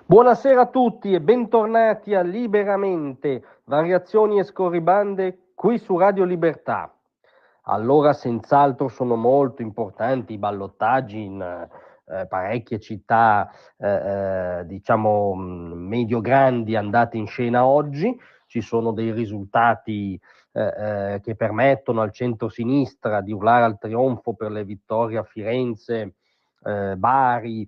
Buonasera a tutti e bentornati a Liberamente, variazioni e scorribande qui su Radio Libertà. Allora, senz'altro sono molto importanti i ballottaggi in parecchie città, diciamo, medio-grandi andate in scena oggi. Ci sono dei risultati che permettono al centro-sinistra di urlare al trionfo per le vittorie a Firenze, Bari,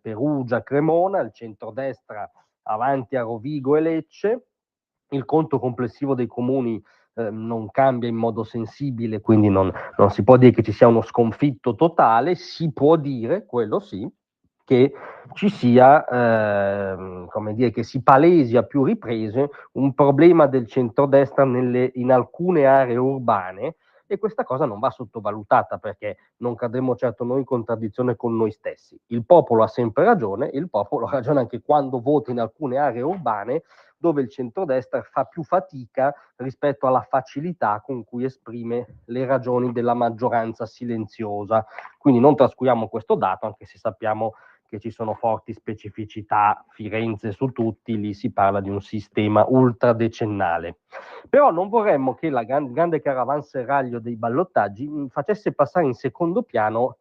Perugia, Cremona, il centrodestra avanti a Rovigo e Lecce. Il conto complessivo dei comuni non cambia in modo sensibile, quindi non si può dire che ci sia uno sconfitto totale. Si può dire, quello sì, che ci sia, come dire, che si palesi a più riprese un problema del centrodestra in alcune aree urbane, e questa cosa non va sottovalutata, perché non cadremo certo noi in contraddizione con noi stessi. Il popolo ha sempre ragione, e il popolo ha ragione anche quando vota in alcune aree urbane dove il centrodestra fa più fatica rispetto alla facilità con cui esprime le ragioni della maggioranza silenziosa. Quindi non trascuriamo questo dato, anche se sappiamo che ci sono forti specificità. Firenze su tutti, lì si parla di un sistema ultradecennale. Però non vorremmo che la grande caravanserraglio dei ballottaggi facesse passare in secondo piano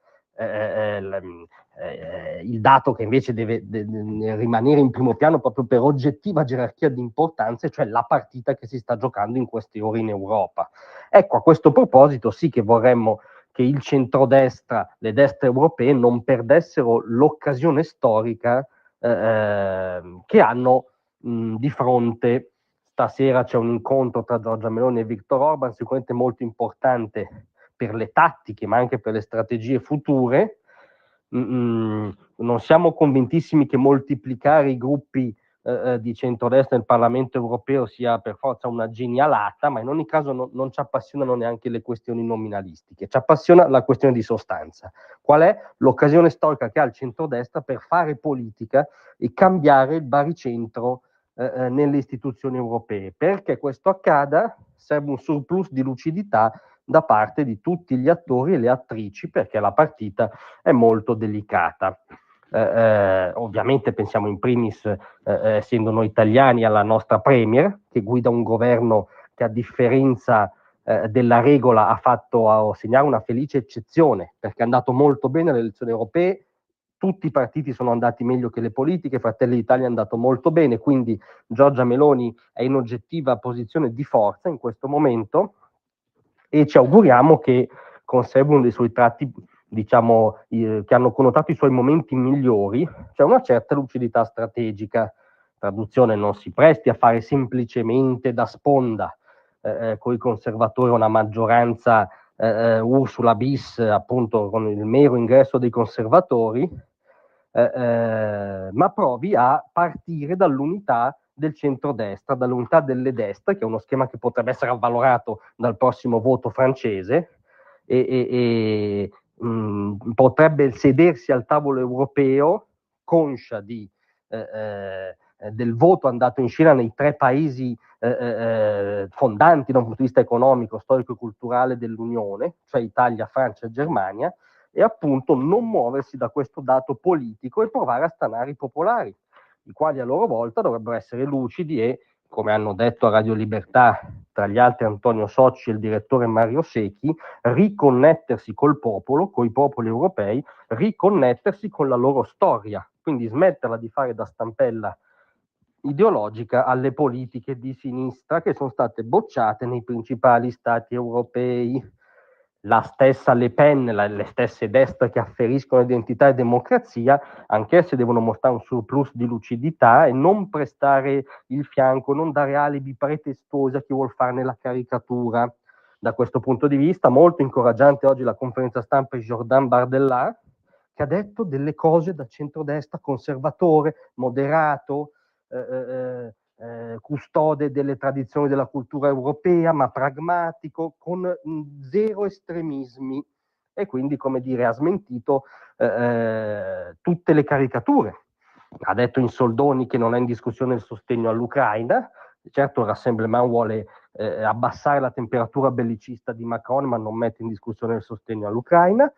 il dato che invece deve rimanere in primo piano proprio per oggettiva gerarchia di importanze, cioè la partita che si sta giocando in queste ore in Europa. Ecco, a questo proposito sì che vorremmo che il centrodestra, le destre europee non perdessero l'occasione storica che hanno di fronte. Stasera c'è un incontro tra Giorgia Meloni e Viktor Orban, sicuramente molto importante per le tattiche, ma anche per le strategie future. Non siamo convintissimi che moltiplicare i gruppi di centrodestra nel Parlamento europeo sia per forza una genialata, ma in ogni caso non ci appassionano neanche le questioni nominalistiche, ci appassiona la questione di sostanza. Qual è l'occasione storica che ha il centrodestra per fare politica e cambiare il baricentro nelle istituzioni europee? Perché questo accada serve un surplus di lucidità da parte di tutti gli attori e le attrici, perché la partita è molto delicata. Ovviamente pensiamo in primis, essendo noi italiani, alla nostra Premier, che guida un governo che, a differenza della regola, ha fatto segnare una felice eccezione, perché è andato molto bene alle elezioni europee. Tutti i partiti sono andati meglio che le politiche, Fratelli d'Italia è andato molto bene, quindi Giorgia Meloni è in oggettiva posizione di forza in questo momento, e ci auguriamo che conservi uno dei suoi tratti, diciamo, che hanno connotato i suoi momenti migliori, cioè una certa lucidità strategica. Traduzione: non si presti a fare semplicemente da sponda con i conservatori, una maggioranza Ursula bis, appunto, con il mero ingresso dei conservatori, ma provi a partire dall'unità del centrodestra, dall'unità delle destre, che è uno schema che potrebbe essere avvalorato dal prossimo voto francese, e potrebbe sedersi al tavolo europeo conscia del voto andato in scena nei tre paesi fondanti da un punto di vista economico, storico e culturale dell'Unione, cioè Italia, Francia e Germania, e appunto non muoversi da questo dato politico e provare a stanare i popolari, i quali a loro volta dovrebbero essere lucidi e, come hanno detto a Radio Libertà, tra gli altri Antonio Socci e il direttore Mario Secchi, riconnettersi col popolo, coi popoli europei, riconnettersi con la loro storia, quindi smetterla di fare da stampella ideologica alle politiche di sinistra che sono state bocciate nei principali stati europei. La stessa Le Pen, le stesse destre che afferiscono identità e democrazia, anch'esse devono mostrare un surplus di lucidità e non prestare il fianco, non dare alibi pretestuosi a chi vuol farne la caricatura. Da questo punto di vista, molto incoraggiante oggi la conferenza stampa di Jordan Bardella, che ha detto delle cose da centrodestra conservatore, moderato, custode delle tradizioni della cultura europea, ma pragmatico, con zero estremismi, e quindi, come dire, ha smentito tutte le caricature. Ha detto in soldoni che non è in discussione il sostegno all'Ucraina. Certo, il Rassemblement vuole abbassare la temperatura bellicista di Macron, ma non mette in discussione il sostegno all'Ucraina.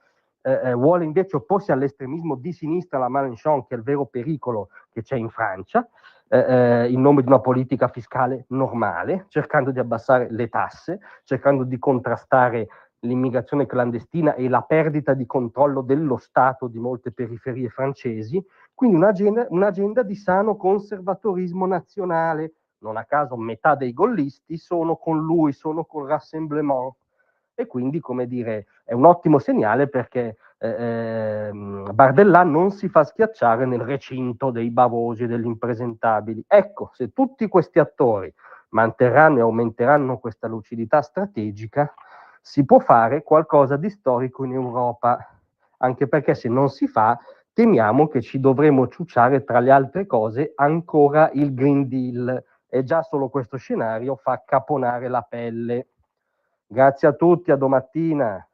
vuole invece opporsi all'estremismo di sinistra, la Mélenchon, che è il vero pericolo che c'è in Francia, in nome di una politica fiscale normale, cercando di abbassare le tasse, cercando di contrastare l'immigrazione clandestina e la perdita di controllo dello Stato di molte periferie francesi, quindi un'agenda di sano conservatorismo nazionale. Non a caso metà dei gollisti sono con lui, sono con Rassemblement, e quindi, come dire, è un ottimo segnale perché Bardella non si fa schiacciare nel recinto dei bavosi e degli impresentabili. Ecco, se tutti questi attori manterranno e aumenteranno questa lucidità strategica, si può fare qualcosa di storico in Europa, anche perché se non si fa, temiamo che ci dovremo ciucciare, tra le altre cose, ancora il Green Deal, e già solo questo scenario fa caponare la pelle. Grazie a tutti, a domattina.